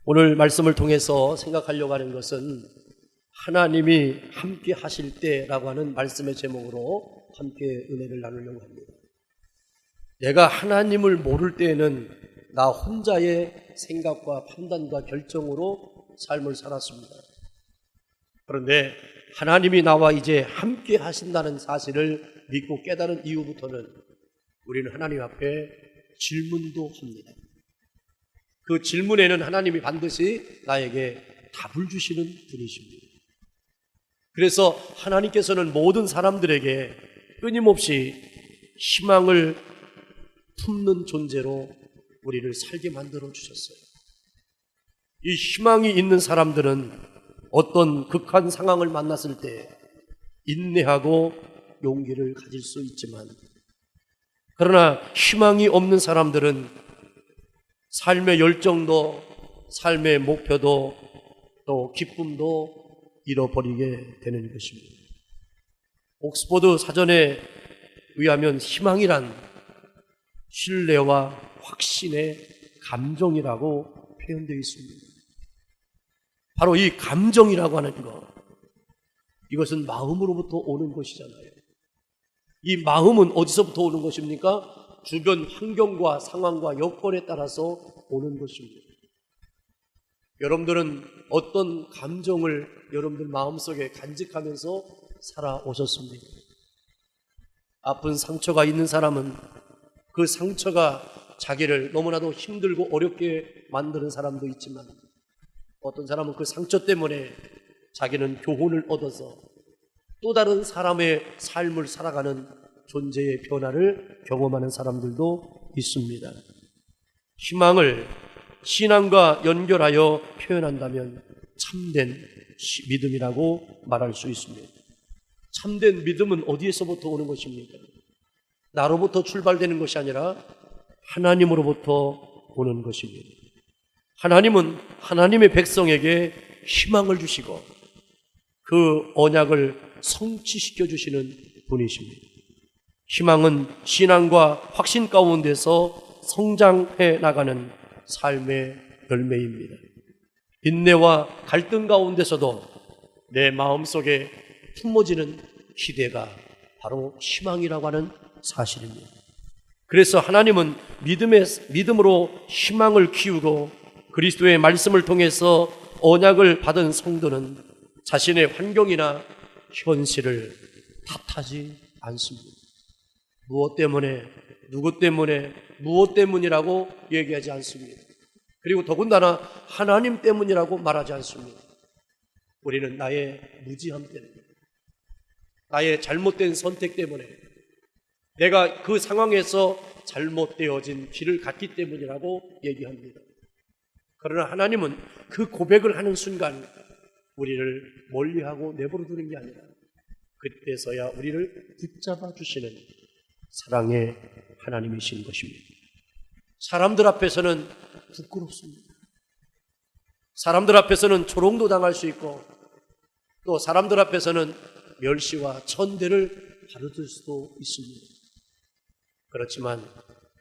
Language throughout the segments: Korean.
오늘 말씀을 통해서 생각하려고 하는 것은 하나님이 함께 하실 때라고 하는 말씀의 제목으로 함께 은혜를 나누려고 합니다. 내가 하나님을 모를 때에는 나 혼자의 생각과 판단과 결정으로 삶을 살았습니다. 그런데 하나님이 나와 이제 함께 하신다는 사실을 믿고 깨달은 이후부터는 우리는 하나님 앞에 질문도 합니다. 그 질문에는 하나님이 반드시 나에게 답을 주시는 분이십니다. 그래서 하나님께서는 모든 사람들에게 끊임없이 희망을 품는 존재로 우리를 살게 만들어 주셨어요. 이 희망이 있는 사람들은 어떤 극한 상황을 만났을 때 인내하고 용기를 가질 수 있지만, 그러나 희망이 없는 사람들은 삶의 열정도, 삶의 목표도, 또 기쁨도 잃어버리게 되는 것입니다. 옥스퍼드 사전에 의하면 희망이란 신뢰와 확신의 감정이라고 표현되어 있습니다. 바로 이 감정이라고 하는 것, 이것은 마음으로부터 오는 것이잖아요. 이 마음은 어디서부터 오는 것입니까? 주변 환경과 상황과 여건에 따라서 오는 것입니다. 여러분들은 어떤 감정을 여러분들 마음속에 간직하면서 살아오셨습니까? 아픈 상처가 있는 사람은 그 상처가 자기를 너무나도 힘들고 어렵게 만드는 사람도 있지만, 어떤 사람은 그 상처 때문에 자기는 교훈을 얻어서 또 다른 사람의 삶을 살아가는 존재의 변화를 경험하는 사람들도 있습니다. 희망을 신앙과 연결하여 표현한다면 참된 믿음이라고 말할 수 있습니다. 참된 믿음은 어디에서부터 오는 것입니까? 나로부터 출발되는 것이 아니라 하나님으로부터 오는 것입니다. 하나님은 하나님의 백성에게 희망을 주시고 그 언약을 성취시켜 주시는 분이십니다. 희망은 신앙과 확신 가운데서 성장해 나가는 삶의 열매입니다. 인내와 갈등 가운데서도 내 마음속에 품어지는 기대가 바로 희망이라고 하는 사실입니다. 그래서 하나님은 믿음으로 희망을 키우고 그리스도의 말씀을 통해서 언약을 받은 성도는 자신의 환경이나 현실을 탓하지 않습니다. 무엇 때문에, 누구 때문에, 무엇 때문이라고 얘기하지 않습니다. 그리고 더군다나 하나님 때문이라고 말하지 않습니다. 우리는 나의 무지함 때문에, 나의 잘못된 선택 때문에, 내가 그 상황에서 잘못되어진 길을 갔기 때문이라고 얘기합니다. 그러나 하나님은 그 고백을 하는 순간 우리를 멀리하고 내버려 두는 게 아니라 그때서야 우리를 붙잡아 주시는 사랑의 하나님이신 것입니다. 사람들 앞에서는 부끄럽습니다. 사람들 앞에서는 조롱도 당할 수 있고, 또 사람들 앞에서는 멸시와 천대를 받을 수도 있습니다. 그렇지만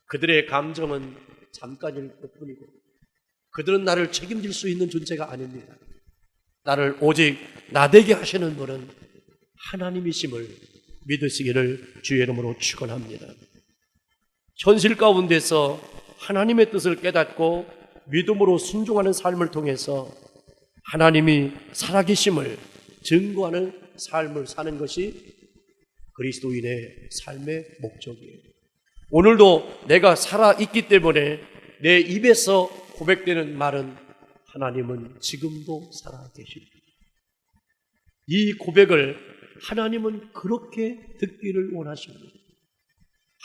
그들의 감정은 잠깐일 뿐이고 그들은 나를 책임질 수 있는 존재가 아닙니다. 나를 오직 나되게 하시는 분은 하나님이심을 믿으시기를 주의 이름으로 축원합니다. 현실 가운데서 하나님의 뜻을 깨닫고 믿음으로 순종하는 삶을 통해서 하나님이 살아계심을 증거하는 삶을 사는 것이 그리스도인의 삶의 목적이에요. 오늘도 내가 살아있기 때문에 내 입에서 고백되는 말은 하나님은 지금도 살아계십니다. 이 고백을 하나님은 그렇게 듣기를 원하십니다.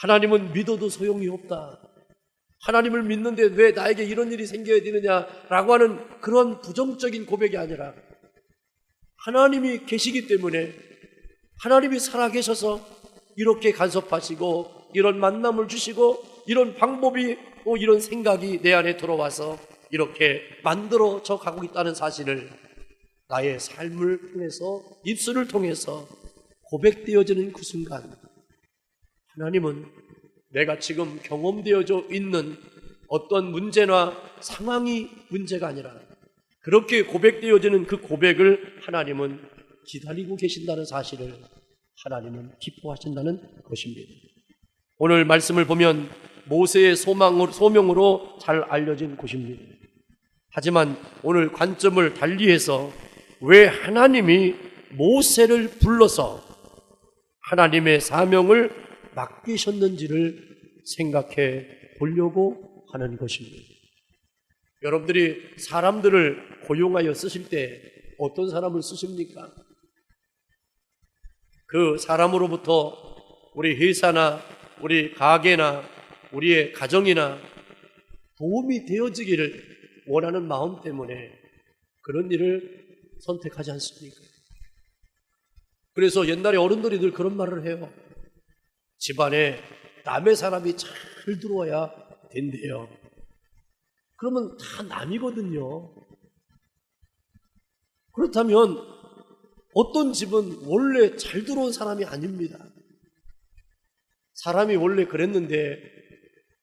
하나님은 믿어도 소용이 없다, 하나님을 믿는데 왜 나에게 이런 일이 생겨야 되느냐라고 하는 그런 부정적인 고백이 아니라, 하나님이 계시기 때문에, 하나님이 살아계셔서 이렇게 간섭하시고 이런 만남을 주시고 이런 방법이 이런 생각이 내 안에 들어와서 이렇게 만들어져 가고 있다는 사실을 나의 삶을 통해서, 입술을 통해서 고백되어지는 그 순간 하나님은 내가 지금 경험되어져 있는 어떤 문제나 상황이 문제가 아니라 그렇게 고백되어지는 그 고백을 하나님은 기다리고 계신다는 사실을 하나님은 기뻐하신다는 것입니다. 오늘 말씀을 보면 모세의 소명으로 잘 알려진 곳입니다. 하지만 오늘 관점을 달리해서 왜 하나님이 모세를 불러서 하나님의 사명을 맡기셨는지를 생각해 보려고 하는 것입니다. 여러분들이 사람들을 고용하여 쓰실 때 어떤 사람을 쓰십니까? 그 사람으로부터 우리 회사나 우리 가게나 우리의 가정이나 도움이 되어지기를 원하는 마음 때문에 그런 일을 선택하지 않습니까? 그래서 옛날에 어른들이 늘 그런 말을 해요. 집안에 남의 사람이 잘 들어와야 된대요. 그러면 다 남이거든요. 그렇다면 어떤 집은 원래 잘 들어온 사람이 아닙니다. 사람이 원래 그랬는데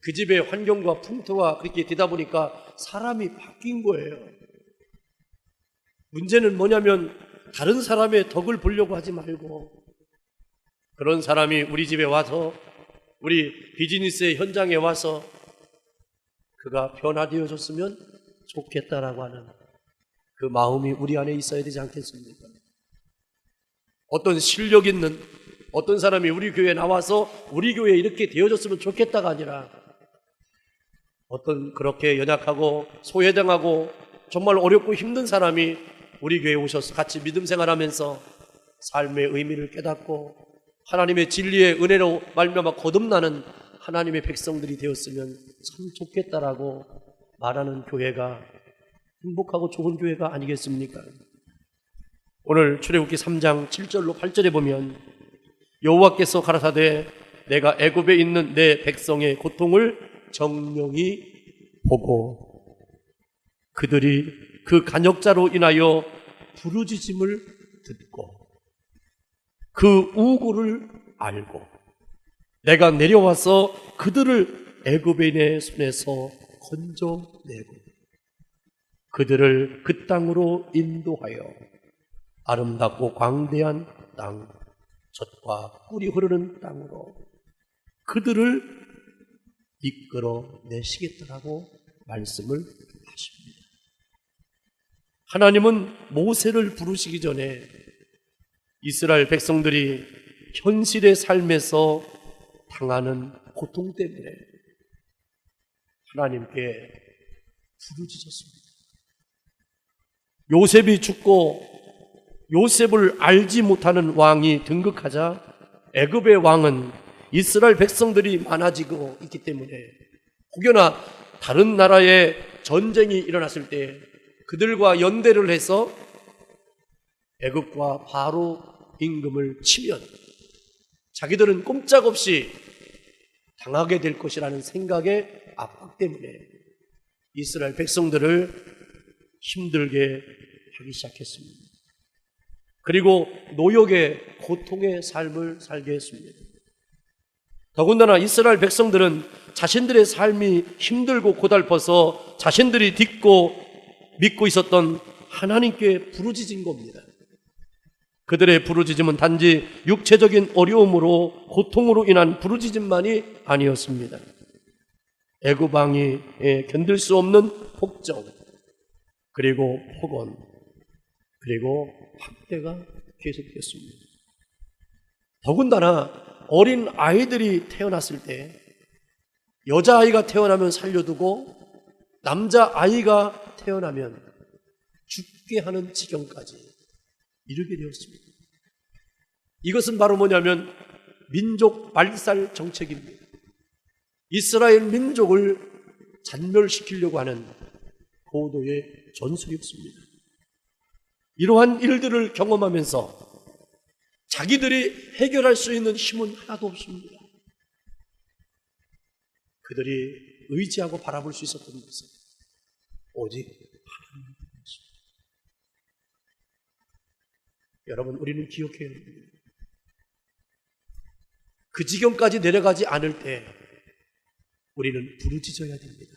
그 집의 환경과 풍토가 그렇게 되다 보니까 사람이 바뀐 거예요. 문제는 뭐냐면 다른 사람의 덕을 보려고 하지 말고 그런 사람이 우리 집에 와서 우리 비즈니스의 현장에 와서 그가 변화되어졌으면 좋겠다라고 하는 그 마음이 우리 안에 있어야 되지 않겠습니까? 어떤 실력 있는 어떤 사람이 우리 교회에 나와서 우리 교회에 이렇게 되어졌으면 좋겠다가 아니라 어떤 그렇게 연약하고 소외당하고 정말 어렵고 힘든 사람이 우리 교회에 오셔서 같이 믿음 생활하면서 삶의 의미를 깨닫고 하나님의 진리의 은혜로 말미암아 거듭나는 하나님의 백성들이 되었으면 참 좋겠다라고 말하는 교회가 행복하고 좋은 교회가 아니겠습니까? 오늘 출애굽기 3장 7절로 8절에 보면 여호와께서 가라사대 내가 애굽에 있는 내 백성의 고통을 정령이 보고 그들이 그 간역자로 인하여 부르짖음을 듣고 그 우고를 알고 내가 내려와서 그들을 애굽인의 손에서 건져내고 그들을 그 땅으로 인도하여 아름답고 광대한 땅, 젖과 꿀이 흐르는 땅으로 그들을 이끌어 내시겠다라고 말씀을 하십니다. 하나님은 모세를 부르시기 전에 이스라엘 백성들이 현실의 삶에서 당하는 고통 때문에 하나님께 부르짖었습니다. 요셉이 죽고 요셉을 알지 못하는 왕이 등극하자 애굽의 왕은 이스라엘 백성들이 많아지고 있기 때문에 혹여나 다른 나라의 전쟁이 일어났을 때 그들과 연대를 해서 애굽과 바로 임금을 치면 자기들은 꼼짝없이 당하게 될 것이라는 생각의 압박 때문에 이스라엘 백성들을 힘들게 하기 시작했습니다. 그리고 노역의 고통의 삶을 살게 했습니다. 더군다나 이스라엘 백성들은 자신들의 삶이 힘들고 고달퍼서 자신들이 믿고 있었던 하나님께 부르짖은 겁니다. 그들의 부르짖음은 단지 육체적인 어려움으로 고통으로 인한 부르짖음만이 아니었습니다. 애굽 왕이 견딜 수 없는 폭정, 그리고 폭언, 그리고 학대가 계속됐습니다. 더군다나 어린 아이들이 태어났을 때 여자아이가 태어나면 살려두고 남자아이가 태어나면 죽게 하는 지경까지 이르게 되었습니다. 이것은 바로 뭐냐면 민족 말살 정책입니다. 이스라엘 민족을 잔멸시키려고 하는 고도의 전술이었습니다. 이러한 일들을 경험하면서 자기들이 해결할 수 있는 힘은 하나도 없습니다. 그들이 의지하고 바라볼 수 있었던 것은 오직 하나님이었습니다. 여러분, 우리는 기억해야 합니다. 그 지경까지 내려가지 않을 때 우리는 부르짖어야 됩니다.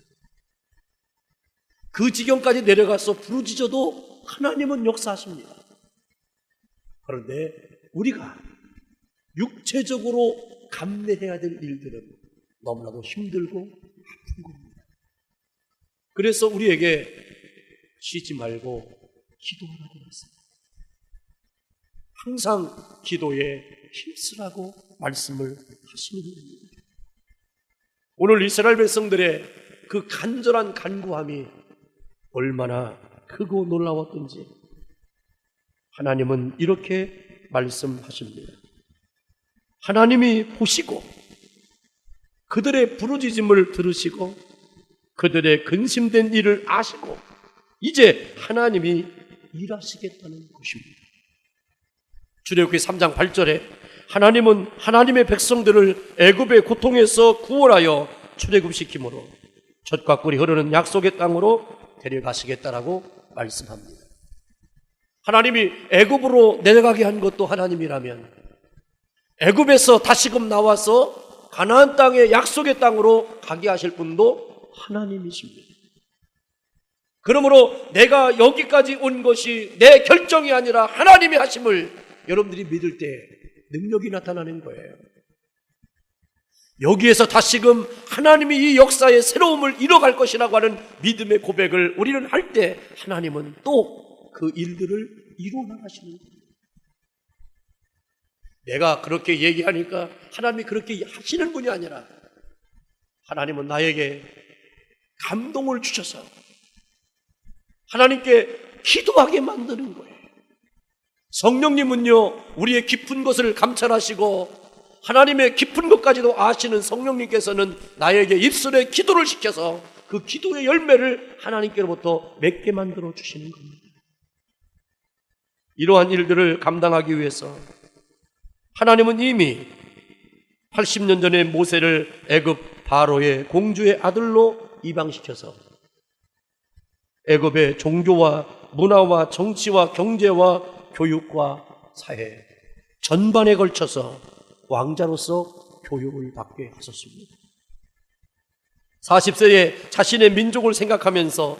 그 지경까지 내려가서 부르짖어도 하나님은 역사하십니다. 그런데 우리가 육체적으로 감내해야 될 일들은 너무나도 힘들고 아픈 겁니다. 그래서 우리에게 쉬지 말고 기도하라고 했습니다. 항상 기도에 힘쓰라고 말씀을 하시는 겁니다. 오늘 이스라엘 백성들의 그 간절한 간구함이 얼마나 크고 놀라웠던지 하나님은 이렇게 말씀하십니다. 하나님이 보시고 그들의 부르짖음을 들으시고 그들의 근심된 일을 아시고 이제 하나님이 일하시겠다는 것입니다. 출애굽기 3장 8절에 하나님은 하나님의 백성들을 애굽의 고통에서 구원하여 출애굽시킴으로 젖과 꿀이 흐르는 약속의 땅으로 데려가시겠다라고 말씀합니다. 하나님이 애굽으로 내려가게 한 것도 하나님이라면 애굽에서 다시금 나와서 가나안 땅의 약속의 땅으로 가게 하실 분도 하나님이십니다. 그러므로 내가 여기까지 온 것이 내 결정이 아니라 하나님이 하심을 여러분들이 믿을 때 능력이 나타나는 거예요. 여기에서 다시금 하나님이 이 역사의 새로움을 이뤄갈 것이라고 하는 믿음의 고백을 우리는 할 때 하나님은 또 그 일들을 이루어 나가시는 거예요. 내가 그렇게 얘기하니까 하나님이 그렇게 하시는 분이 아니라 하나님은 나에게 감동을 주셔서 하나님께 기도하게 만드는 거예요. 성령님은요, 우리의 깊은 것을 감찰하시고 하나님의 깊은 것까지도 아시는 성령님께서는 나에게 입술에 기도를 시켜서 그 기도의 열매를 하나님께로부터 맺게 만들어 주시는 겁니다. 이러한 일들을 감당하기 위해서 하나님은 이미 80년 전에 모세를 애굽 바로의 공주의 아들로 입양시켜서 애굽의 종교와 문화와 정치와 경제와 교육과 사회 전반에 걸쳐서 왕자로서 교육을 받게 하셨습니다. 40세에 자신의 민족을 생각하면서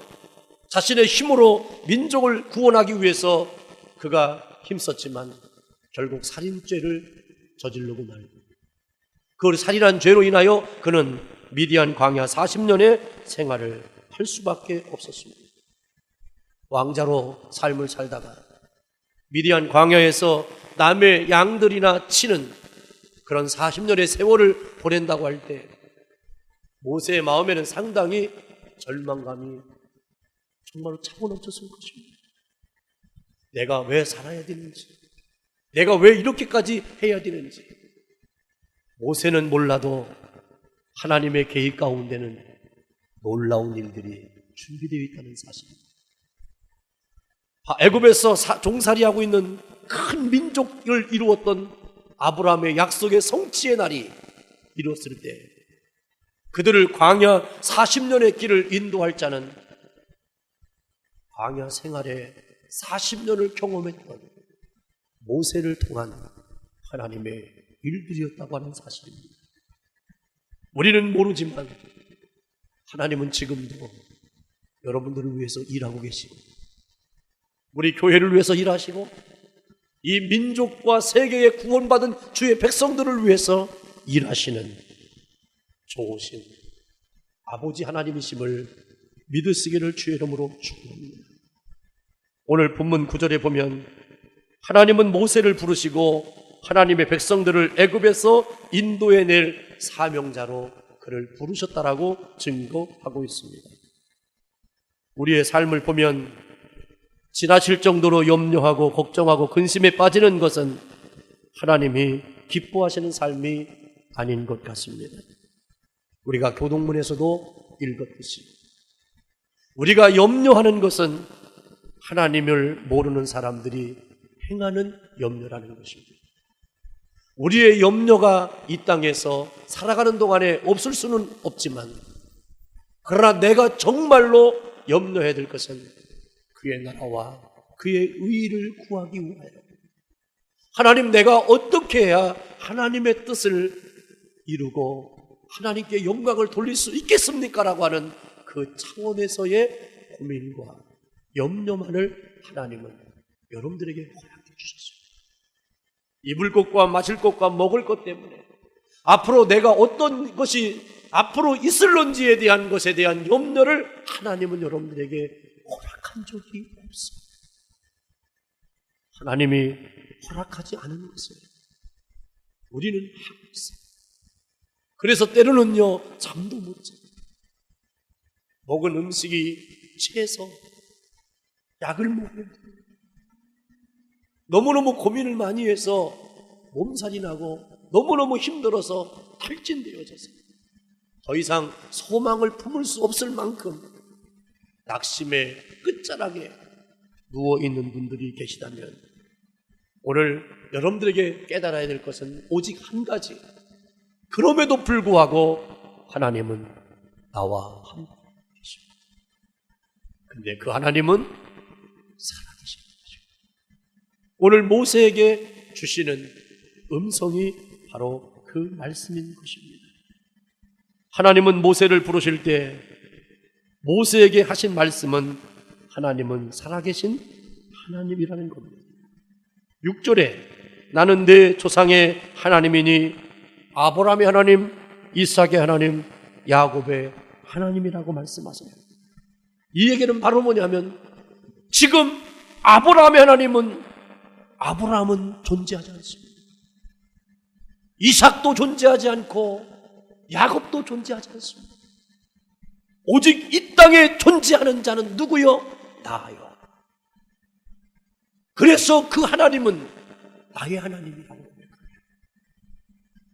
자신의 힘으로 민족을 구원하기 위해서 그가 힘썼지만 결국 살인죄를 저지르고 말고 그 살인한 죄로 인하여 그는 미디안 광야 40년의 생활을 할 수밖에 없었습니다. 왕자로 삶을 살다가 미디안 광야에서 남의 양들이나 치는 그런 40년의 세월을 보낸다고 할 때 모세의 마음에는 상당히 절망감이 정말로 차고 넘쳤을 것입니다. 내가 왜 살아야 되는지, 내가 왜 이렇게까지 해야 되는지. 모세는 몰라도 하나님의 계획 가운데는 놀라운 일들이 준비되어 있다는 사실입니다. 애굽에서 종살이하고 있는 큰 민족을 이루었던 아브라함의 약속의 성취의 날이 이루었을 때 그들을 광야 40년의 길을 인도할 자는 광야 생활에 40년을 경험했던 모세를 통한 하나님의 일들이었다고 하는 사실입니다. 우리는 모르지만 하나님은 지금도 여러분들을 위해서 일하고 계시고 우리 교회를 위해서 일하시고 이 민족과 세계에 구원받은 주의 백성들을 위해서 일하시는 좋으신 아버지 하나님이심을 믿으시기를 주의 이름으로 축원합니다. 오늘 본문 9절에 보면 하나님은 모세를 부르시고 하나님의 백성들을 애굽에서 인도해낼 사명자로 그를 부르셨다라고 증거하고 있습니다. 우리의 삶을 보면 지나칠 정도로 염려하고 걱정하고 근심에 빠지는 것은 하나님이 기뻐하시는 삶이 아닌 것 같습니다. 우리가 교동문에서도 읽었듯이 우리가 염려하는 것은 하나님을 모르는 사람들이 행하는 염려라는 것입니다. 우리의 염려가 이 땅에서 살아가는 동안에 없을 수는 없지만 그러나 내가 정말로 염려해야 될 것은 그의 나라와 그의 의의를 구하기 위하여 하나님 내가 어떻게 해야 하나님의 뜻을 이루고 하나님께 영광을 돌릴 수 있겠습니까? 라고 하는 그 차원에서의 고민과 염려만을 하나님은 여러분들에게 허락해 주셨어요. 입을 것과 마실 것과 먹을 것 때문에 앞으로 내가 어떤 것이 앞으로 있을런지에 대한 것에 대한 염려를 하나님은 여러분들에게 허락한 적이 없어요. 하나님이 허락하지 않은 것을 우리는 하고 있어요. 그래서 때로는요, 잠도 못 자요. 먹은 음식이 체해서 약을 먹어야 돼요. 너무너무 고민을 많이 해서 몸살이 나고 너무너무 힘들어서 탈진되어져서 더 이상 소망을 품을 수 없을 만큼 낙심의 끝자락에 누워있는 분들이 계시다면 오늘 여러분들에게 깨달아야 될 것은 오직 한 가지. 그럼에도 불구하고 하나님은 나와 함께 계십니다. 근데 그 하나님은 살아계신 것입니다. 오늘 모세에게 주시는 음성이 바로 그 말씀인 것입니다. 하나님은 모세를 부르실 때 모세에게 하신 말씀은 하나님은 살아계신 하나님이라는 겁니다. 6절에 나는 내 조상의 하나님이니 아브라함의 하나님, 이삭의 하나님, 야곱의 하나님이라고 말씀하세요. 이 얘기는 바로 뭐냐면 지금 아브라함은 존재하지 않습니다. 이삭도 존재하지 않고 야곱도 존재하지 않습니다. 오직 이 땅에 존재하는 자는 누구요? 나요. 그래서 그 하나님은 나의 하나님이라고 고백합니다.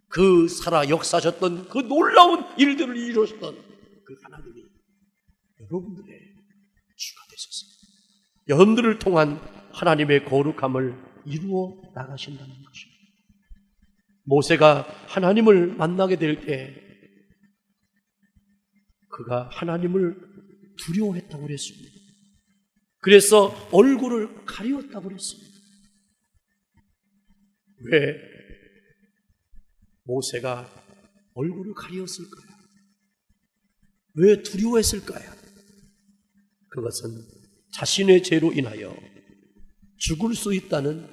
그 살아 역사하셨던 그 놀라운 일들을 이루셨던 그 하나님이 여러분들의 주가 되셨습니다. 여러분들을 통한 하나님의 거룩함을 이루어 나가신다는 것입니다. 모세가 하나님을 만나게 될 때 그가 하나님을 두려워했다고 그랬습니다. 그래서 얼굴을 가리웠다고 그랬습니다. 왜 모세가 얼굴을 가리웠을까요? 왜 두려워했을까요? 그것은 자신의 죄로 인하여 죽을 수 있다는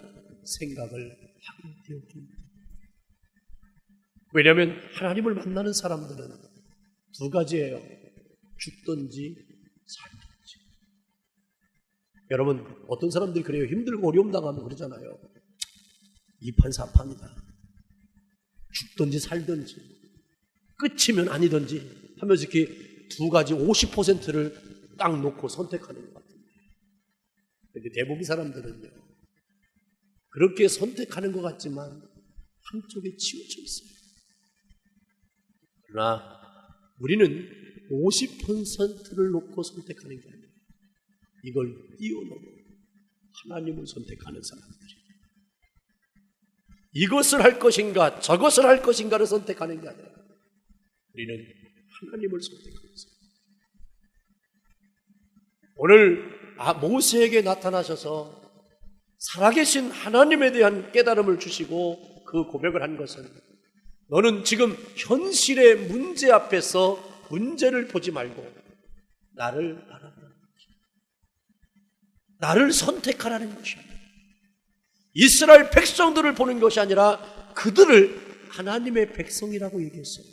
생각을 하게 되었습니다. 왜냐하면 하나님을 만나는 사람들은 두 가지예요. 죽든지 살든지. 여러분, 어떤 사람들이 그래요. 힘들고 어려움 당하면 그러잖아요. 이판사판이다. 죽든지 살든지 끝이면 아니든지 하면서 이렇게 두 가지 50%를 딱 놓고 선택하는 것 같은데, 근데 대부분 사람들은요 그렇게 선택하는 것 같지만 한쪽에 치우쳐 있어요. 그러나 우리는 50%를 놓고 선택하는 게 아니에요. 이걸 뛰어넘어 하나님을 선택하는 사람들이 이것을 할 것인가 저것을 할 것인가를 선택하는 게 아니라 우리는 하나님을 선택하는 사람. 오늘 모세에게 나타나셔서 살아계신 하나님에 대한 깨달음을 주시고 그 고백을 한 것은 너는 지금 현실의 문제 앞에서 문제를 보지 말고 나를 바라보라는 것입니다. 나를 선택하라는 것입니다. 이스라엘 백성들을 보는 것이 아니라 그들을 하나님의 백성이라고 얘기했어요.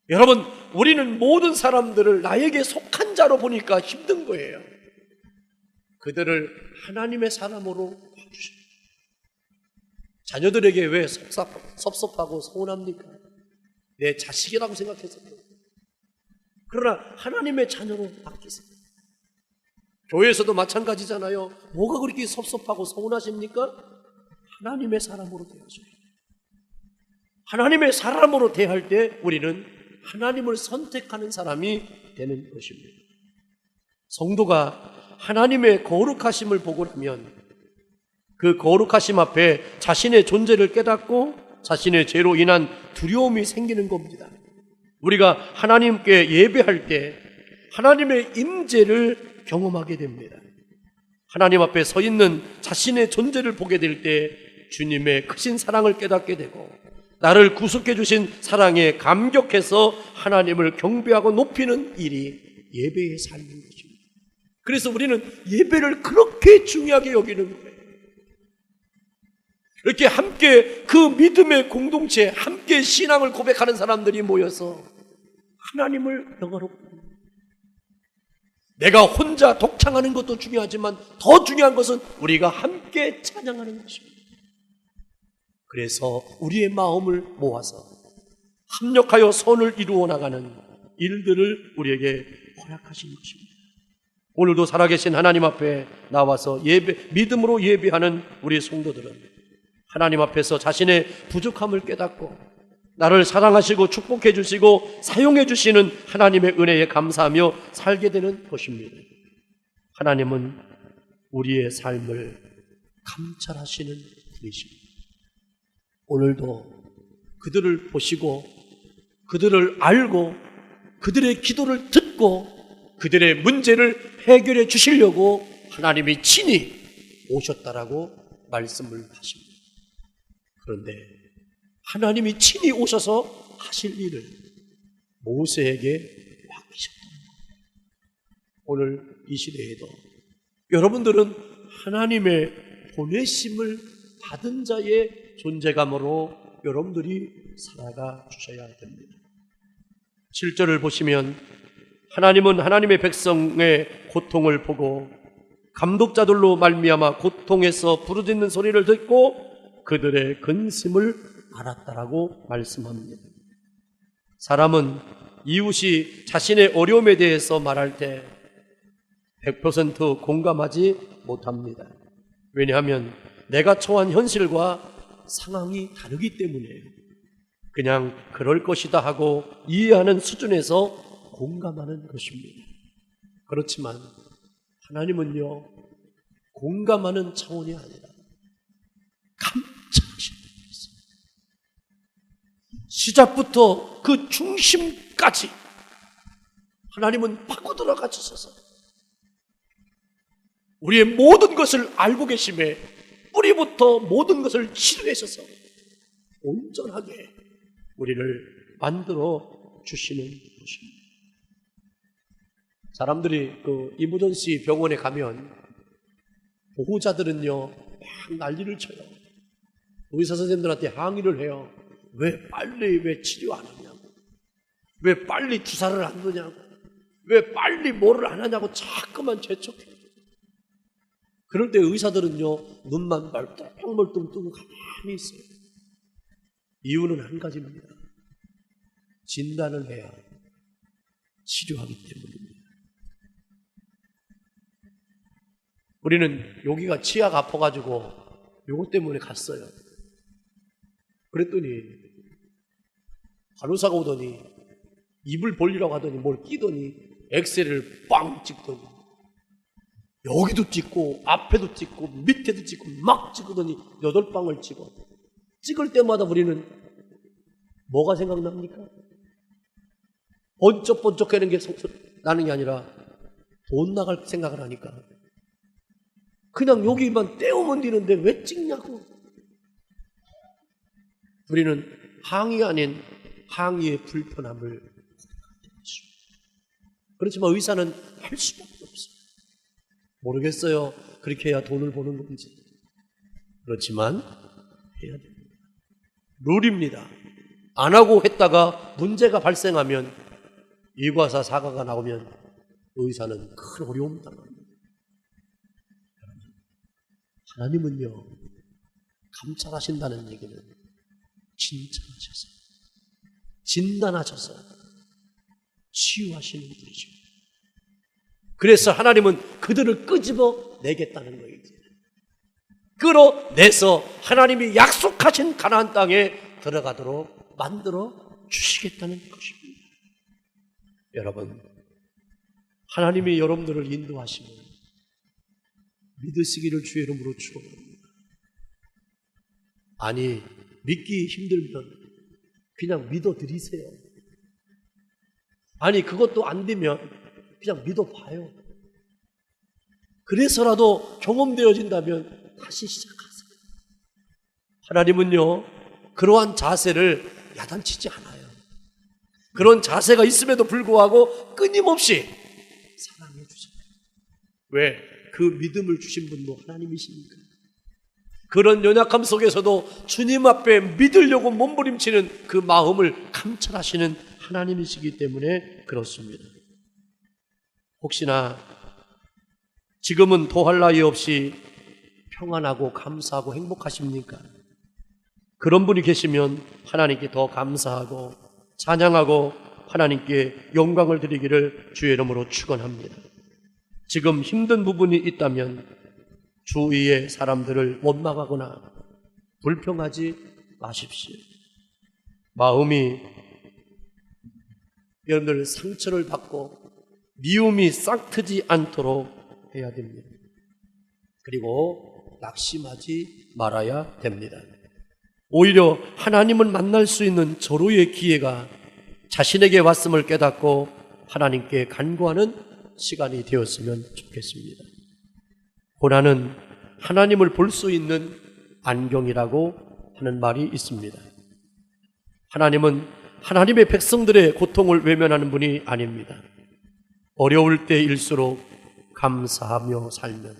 여러분, 우리는 모든 사람들을 나에게 속한 자로 보니까 힘든 거예요. 그들을 하나님의 사람으로 봐주십니다. 자녀들에게 왜 섭섭하고 서운합니까? 내 자식이라고 생각했었거든요. 그러나 하나님의 자녀로 바뀌세요. 교회에서도 마찬가지잖아요. 뭐가 그렇게 섭섭하고 서운하십니까? 하나님의 사람으로 대하셔요. 하나님의 사람으로 대할 때 우리는 하나님을 선택하는 사람이 되는 것입니다. 성도가 하나님의 거룩하심을 보고 나면 그 거룩하심 앞에 자신의 존재를 깨닫고 자신의 죄로 인한 두려움이 생기는 겁니다. 우리가 하나님께 예배할 때 하나님의 임재를 경험하게 됩니다. 하나님 앞에 서 있는 자신의 존재를 보게 될 때 주님의 크신 사랑을 깨닫게 되고 나를 구속해 주신 사랑에 감격해서 하나님을 경배하고 높이는 일이 예배의 삶인 것입니다. 그래서 우리는 예배를 그렇게 중요하게 여기는 거예요. 이렇게 함께 그 믿음의 공동체, 함께 신앙을 고백하는 사람들이 모여서 하나님을 영화롭게 합니다. 내가 혼자 독창하는 것도 중요하지만 더 중요한 것은 우리가 함께 찬양하는 것입니다. 그래서 우리의 마음을 모아서 합력하여 선을 이루어 나가는 일들을 우리에게 허락하신 것입니다. 오늘도 살아계신 하나님 앞에 나와서 믿음으로 예배하는 우리 성도들은 하나님 앞에서 자신의 부족함을 깨닫고 나를 사랑하시고 축복해 주시고 사용해 주시는 하나님의 은혜에 감사하며 살게 되는 것입니다. 하나님은 우리의 삶을 감찰하시는 분이십니다. 오늘도 그들을 보시고 그들을 알고 그들의 기도를 듣고 그들의 문제를 해결해 주시려고 하나님이 친히 오셨다라고 말씀을 하십니다. 그런데 하나님이 친히 오셔서 하실 일을 모세에게 맡기셨다는 거예요. 오늘 이 시대에도 여러분들은 하나님의 보내심을 받은 자의 존재감으로 여러분들이 살아가 주셔야 됩니다. 7절을 보시면 하나님은 하나님의 백성의 고통을 보고 감독자들로 말미암아 고통에서 부르짖는 소리를 듣고 그들의 근심을 알았다라고 말씀합니다. 사람은 이웃이 자신의 어려움에 대해서 말할 때 100% 공감하지 못합니다. 왜냐하면 내가 처한 현실과 상황이 다르기 때문이에요. 그냥 그럴 것이다 하고 이해하는 수준에서 공감하는 것입니다. 그렇지만 하나님은요, 공감하는 차원이 아니라 감찰하시는 분이세요. 시작부터 그 중심까지 하나님은 파고 들어가 주셔서 우리의 모든 것을 알고 계심에 뿌리부터 모든 것을 치료하셔서 온전하게 우리를 만들어 주시는 것입니다. 사람들이 이무전 씨 병원에 가면 보호자들은요 막 난리를 쳐요. 의사 선생님들한테 항의를 해요. 왜 치료 안 하냐고, 왜 빨리 주사를 안 넣냐고, 왜 빨리 뭐를 안 하냐고 자꾸만 재촉해요. 그럴 때 의사들은요 눈만 멀뚱멀뚱 뜨고 가만히 있어요. 이유는 한 가지입니다. 진단을 해야 치료하기 때문입니다. 우리는 여기가 치아가 아파가지고 요것 때문에 갔어요. 그랬더니 간호사가 오더니 입을 벌리라고 하더니 뭘 끼더니 엑스레이를 빵 찍더니 여기도 찍고 앞에도 찍고 밑에도 찍고 막 찍더니 8방을 찍어. 찍을 때마다 우리는 뭐가 생각납니까? 번쩍번쩍하는 게 나는 게 아니라 돈 나갈 생각을 하니까 그냥 여기만 떼우면 되는데 왜 찍냐고. 우리는 항의 아닌 항의의 불편함을 생각하는 것입니다. 그렇지만 의사는 할 수밖에 없어요. 모르겠어요. 그렇게 해야 돈을 버는 건지. 그렇지만 해야 됩니다. 룰입니다. 안 하고 했다가 문제가 발생하면 일과사 사과가 나오면 의사는 큰 어려움 당합니다. 하나님은요 감찰하신다는 얘기는 칭찬하셔서 진단하셔서 치유하시는 분이십니다. 그래서 하나님은 그들을 끄집어 내겠다는 거예요. 끌어내서 하나님이 약속하신 가나안 땅에 들어가도록 만들어 주시겠다는 것입니다. 여러분, 하나님이 여러분들을 인도하시면 믿으시기를 주의 이름으로 축원합니다. 아니, 믿기 힘들면 그냥 믿어드리세요. 아니, 그것도 안 되면 그냥 믿어봐요. 그래서라도 경험되어진다면 다시 시작하세요. 하나님은요 그러한 자세를 야단치지 않아요. 그런 자세가 있음에도 불구하고 끊임없이 사랑해 주셨다. 왜? 그 믿음을 주신 분도 하나님이십니까? 그런 연약함 속에서도 주님 앞에 믿으려고 몸부림치는 그 마음을 감찰하시는 하나님이시기 때문에 그렇습니다. 혹시나 지금은 도할 나위 없이 평안하고 감사하고 행복하십니까? 그런 분이 계시면 하나님께 더 감사하고 찬양하고 하나님께 영광을 드리기를 주의 이름으로 축원합니다. 지금 힘든 부분이 있다면 주위의 사람들을 원망하거나 불평하지 마십시오. 마음이 여러분들 상처를 받고 미움이 싹트지 않도록 해야 됩니다. 그리고 낙심하지 말아야 됩니다. 오히려 하나님을 만날 수 있는 절호의 기회가 자신에게 왔음을 깨닫고 하나님께 간구하는 시간이 되었으면 좋겠습니다. 고난은 하나님을 볼 수 있는 안경이라고 하는 말이 있습니다. 하나님은 하나님의 백성들의 고통을 외면하는 분이 아닙니다. 어려울 때일수록 감사하며 살면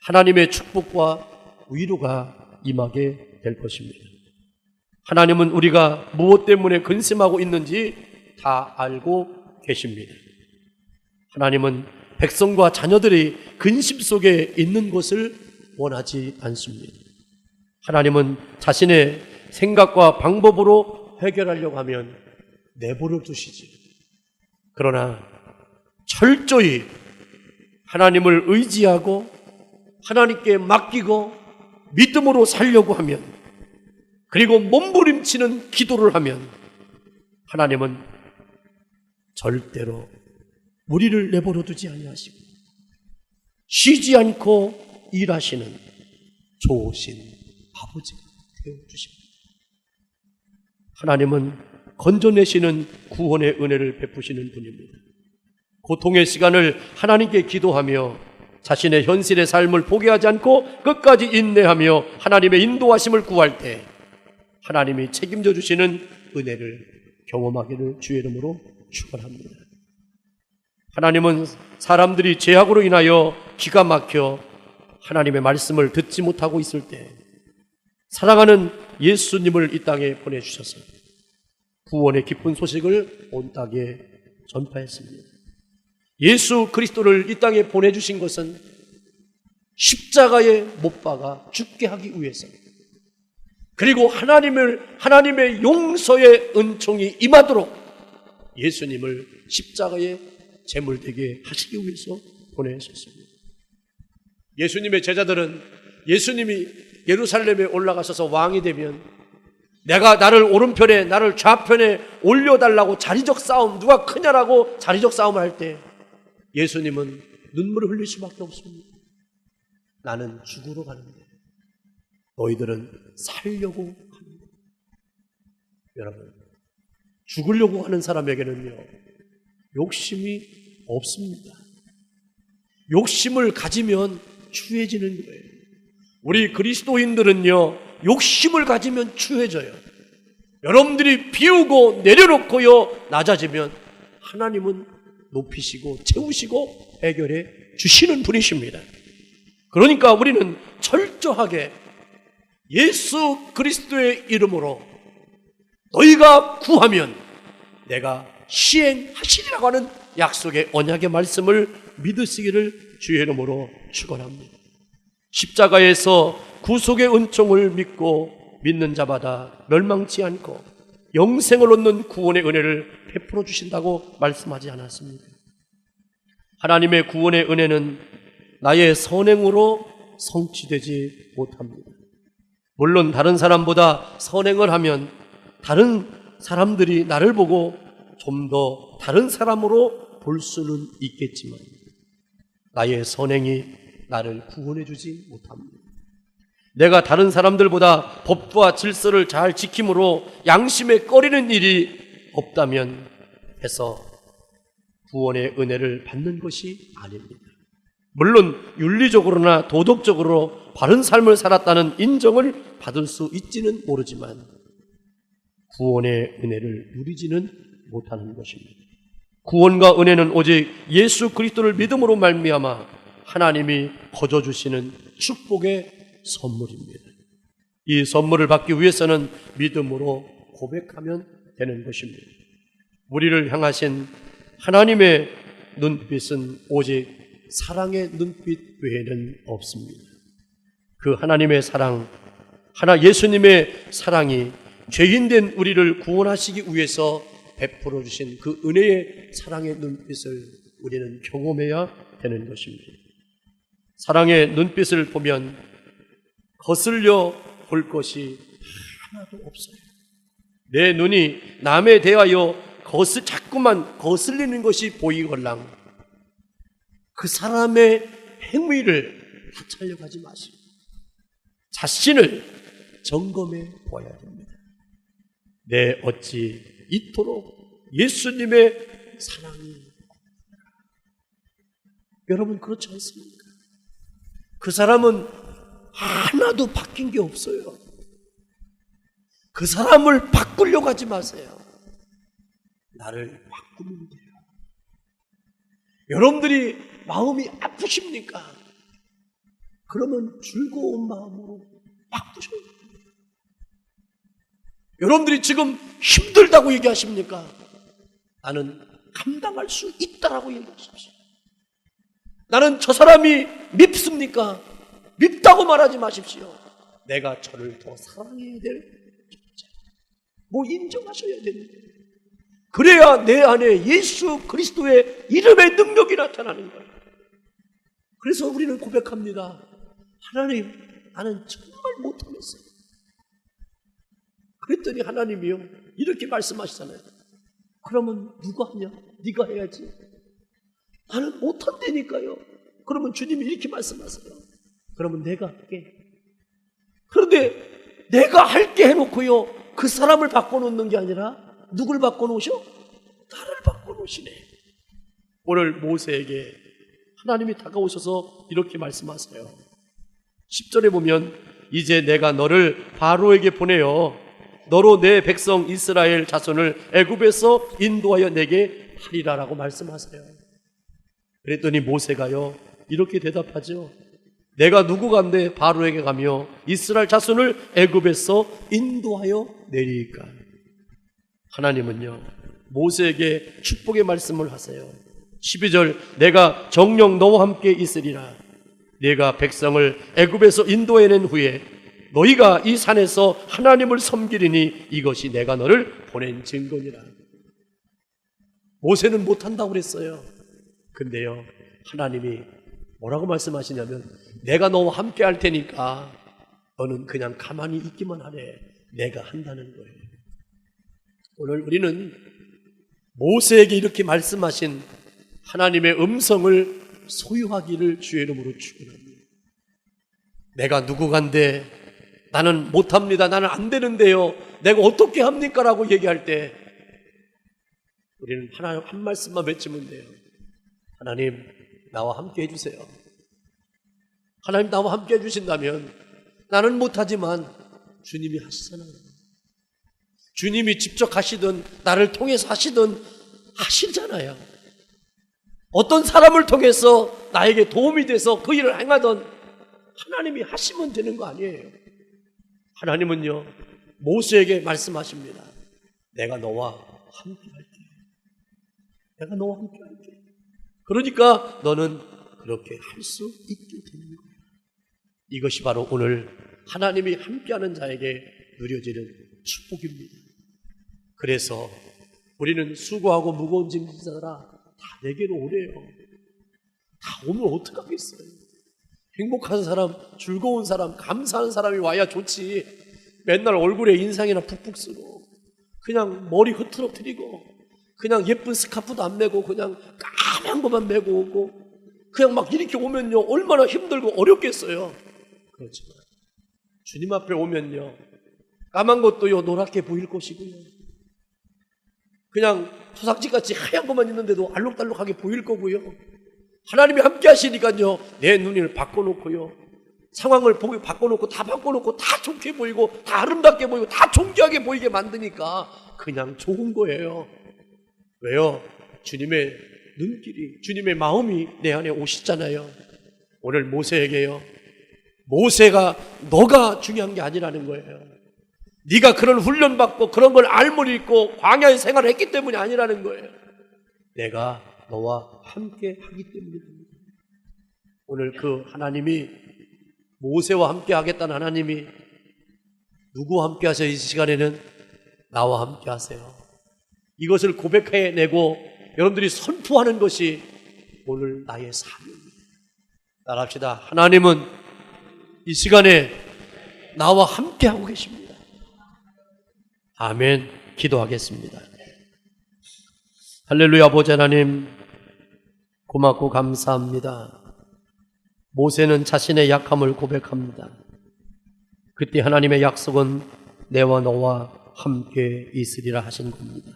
하나님의 축복과 위로가 임하게 될 것입니다. 하나님은 우리가 무엇 때문에 근심하고 있는지 다 알고 계십니다. 하나님은 백성과 자녀들이 근심 속에 있는 것을 원하지 않습니다. 하나님은 자신의 생각과 방법으로 해결하려고 하면 내버려 두시지. 그러나 철저히 하나님을 의지하고 하나님께 맡기고 믿음으로 살려고 하면, 그리고 몸부림치는 기도를 하면 하나님은 절대로 우리를 내버려 두지 아니하시고 쉬지 않고 일하시는 좋으신 아버지가 되어주십니다. 하나님은 건져내시는 구원의 은혜를 베푸시는 분입니다. 고통의 시간을 하나님께 기도하며 자신의 현실의 삶을 포기하지 않고 끝까지 인내하며 하나님의 인도하심을 구할 때 하나님이 책임져 주시는 은혜를 경험하기를 주의 이름으로 축원합니다. 하나님은 사람들이 죄악으로 인하여 기가 막혀 하나님의 말씀을 듣지 못하고 있을 때 사랑하는 예수님을 이 땅에 보내주셔서 구원의 기쁜 소식을 온 땅에 전파했습니다. 예수 그리스도를 이 땅에 보내주신 것은 십자가에 못 박아 죽게 하기 위해서, 그리고 하나님의 용서의 은총이 임하도록 예수님을 십자가에 제물되게 하시기 위해서 보내셨습니다. 예수님의 제자들은 예수님이 예루살렘에 올라가셔서 왕이 되면 나를 오른편에 나를 좌편에 올려달라고 자리적 싸움, 누가 크냐라고 자리적 싸움을 할 때 예수님은 눈물을 흘릴 수밖에 없습니다. 나는 죽으러 가는데 너희들은 살려고 합니다. 여러분, 죽으려고 하는 사람에게는요 욕심이 없습니다. 욕심을 가지면 추해지는 거예요. 우리 그리스도인들은요 욕심을 가지면 추해져요. 여러분들이 비우고 내려놓고요 낮아지면 하나님은 높이시고 채우시고 해결해 주시는 분이십니다. 그러니까 우리는 철저하게 예수 그리스도의 이름으로 너희가 구하면 내가 시행하시리라고 하는 약속의 언약의 말씀을 믿으시기를 주의 이름으로 축원합니다. 십자가에서 구속의 은총을 믿고 믿는 자마다 멸망치 않고 영생을 얻는 구원의 은혜를 베풀어 주신다고 말씀하지 않았습니까? 하나님의 구원의 은혜는 나의 선행으로 성취되지 못합니다. 물론 다른 사람보다 선행을 하면 다른 사람들이 나를 보고 좀 더 다른 사람으로 볼 수는 있겠지만 나의 선행이 나를 구원해 주지 못합니다. 내가 다른 사람들보다 법과 질서를 잘 지킴으로 양심에 꺼리는 일이 없다면 해서 구원의 은혜를 받는 것이 아닙니다. 물론 윤리적으로나 도덕적으로 바른 삶을 살았다는 인정을 받을 수 있지는 모르지만 구원의 은혜를 누리지는 못하는 것입니다. 구원과 은혜는 오직 예수 그리스도를 믿음으로 말미암아 하나님이 거저 주시는 축복의 선물입니다. 이 선물을 받기 위해서는 믿음으로 고백하면 되는 것입니다. 우리를 향하신 하나님의 눈빛은 오직 사랑의 눈빛 외에는 없습니다. 그 하나님의 사랑, 예수님의 사랑이 죄인된 우리를 구원하시기 위해서 베풀어 주신 그 은혜의 사랑의 눈빛을 우리는 경험해야 되는 것입니다. 사랑의 눈빛을 보면 거슬려 볼 것이 하나도 없어요. 내 눈이 남에 대하여 자꾸만 거슬리는 것이 보이걸랑 그 사람의 행위를 사찰려 가지 마시고 자신을 점검해 보아야 됩니다. 내 어찌 이토록 예수님의 사랑이 여러분 그렇지 않습니까? 그 사람은 하나도 바뀐 게 없어요. 그 사람을 바꾸려고 하지 마세요. 나를 바꾸면 돼요. 여러분들이 마음이 아프십니까? 그러면 즐거운 마음으로 바꾸셔야 돼요. 여러분들이 지금 힘들다고 얘기하십니까? 나는 감당할 수 있다라고 얘기하십시오. 나는 저 사람이 밉습니까? 밉다고 말하지 마십시오. 내가 저를 더 사랑해야 될 존재. 인정하셔야 됩니다. 그래야 내 안에 예수 그리스도의 이름의 능력이 나타나는 거예요. 그래서 우리는 고백합니다. 하나님, 나는 정말 못하겠어요. 그랬더니 하나님이요 이렇게 말씀하시잖아요. 그러면 누가 하냐? 네가 해야지. 나는 못한다니까요. 그러면 주님이 이렇게 말씀하세요. 그러면 내가 할게. 그런데 내가 할게 해놓고요 그 사람을 바꿔놓는 게 아니라 누굴 바꿔놓으셔? 나를 바꿔놓으시네. 오늘 모세에게 하나님이 다가오셔서 이렇게 말씀하세요. 10절에 보면 이제 내가 너를 바로에게 보내어 너로 내 백성 이스라엘 자손을 애굽에서 인도하여 내게 하리라라고 말씀하세요. 그랬더니 모세가요 이렇게 대답하죠. 내가 누구간데 바로에게 가며 이스라엘 자손을 애굽에서 인도하여 내리까. 하나님은요 모세에게 축복의 말씀을 하세요. 12절 내가 정녕 너와 함께 있으리라. 내가 백성을 애굽에서 인도해낸 후에 너희가 이 산에서 하나님을 섬기리니 이것이 내가 너를 보낸 증거니라. 모세는 못한다고 그랬어요. 근데요 하나님이 뭐라고 말씀하시냐면 내가 너와 함께 할 테니까 너는 그냥 가만히 있기만 하래. 내가 한다는 거예요. 오늘 우리는 모세에게 이렇게 말씀하신 하나님의 음성을 소유하기를 주의 이름으로 축원합니다. 내가 누구간데 나는 못합니다. 나는 안 되는데요. 내가 어떻게 합니까? 라고 얘기할 때 우리는 하나님 한 말씀만 외치면 돼요. 하나님 나와 함께 해주세요. 하나님 나와 함께 해주신다면 나는 못하지만 주님이 하시잖아요. 주님이 직접 하시든 나를 통해서 하시든 하시잖아요. 어떤 사람을 통해서 나에게 도움이 돼서 그 일을 행하던 하나님이 하시면 되는 거 아니에요. 하나님은요 모세에게 말씀하십니다. 내가 너와 함께 할게. 내가 너와 함께 할게. 그러니까 너는 그렇게 할 수 있게 되는 거야. 이것이 바로 오늘 하나님이 함께하는 자에게 누려지는 축복입니다. 그래서 우리는 수고하고 무거운 짐진 자들아 다 내게로 오래요. 다 오면 어떡하겠어요. 행복한 사람, 즐거운 사람, 감사한 사람이 와야 좋지. 맨날 얼굴에 인상이나 푹푹 쓰고 그냥 머리 흐트러뜨리고 그냥 예쁜 스카프도 안 메고 그냥 까만 것만 메고 오고 그냥 막 이렇게 오면요 얼마나 힘들고 어렵겠어요. 그렇지만 주님 앞에 오면요 까만 것도요 노랗게 보일 것이고요 그냥 토삭지같이 하얀 것만 있는데도 알록달록하게 보일 거고요. 하나님이 함께 하시니까요 내 눈을 바꿔놓고요 상황을 바꿔놓고 다 바꿔놓고 다 좋게 보이고 다 아름답게 보이고 다 존귀하게 보이게 만드니까 그냥 좋은 거예요. 왜요? 주님의 눈길이, 주님의 마음이 내 안에 오시잖아요. 오늘 모세에게요, 모세가 너가 중요한 게 아니라는 거예요. 네가 그런 훈련받고 그런 걸 알물 있고 광야의 생활을 했기 때문이 아니라는 거예요. 내가 너와 함께 하기 때문입니다. 오늘 그 하나님이, 모세와 함께 하겠다는 하나님이 누구와 함께 하세요? 이 시간에는 나와 함께 하세요. 이것을 고백해내고 여러분들이 선포하는 것이 오늘 나의 삶입니다. 따라합시다. 하나님은 이 시간에 나와 함께 하고 계십니다. 아멘. 기도하겠습니다. 할렐루야. 아버지 하나님, 고맙고 감사합니다. 모세는 자신의 약함을 고백합니다. 그때 하나님의 약속은 내와 너와 함께 있으리라 하신 겁니다.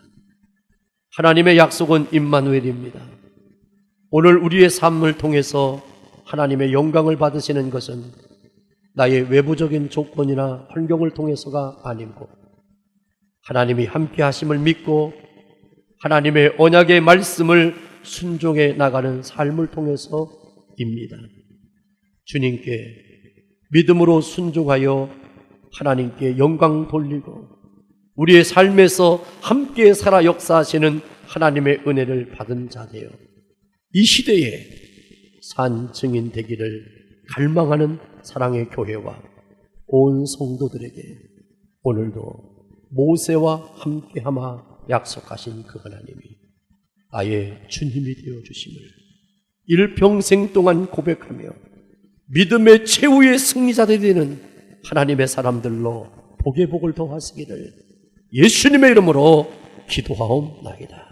하나님의 약속은 임마누엘입니다. 오늘 우리의 삶을 통해서 하나님의 영광을 받으시는 것은 나의 외부적인 조건이나 환경을 통해서가 아니고 하나님이 함께 하심을 믿고 하나님의 언약의 말씀을 순종해 나가는 삶을 통해서입니다. 주님께 믿음으로 순종하여 하나님께 영광 돌리고 우리의 삶에서 함께 살아 역사하시는 하나님의 은혜를 받은 자 되어 이 시대에 산 증인 되기를 갈망하는 사랑의 교회와 온 성도들에게 오늘도 모세와 함께하마 약속하신 그 하나님이 나의 주님이 되어주심을 일평생 동안 고백하며 믿음의 최후의 승리자들이 되는 하나님의 사람들로 복의 복을 더하시기를 예수님의 이름으로 기도하옵나이다.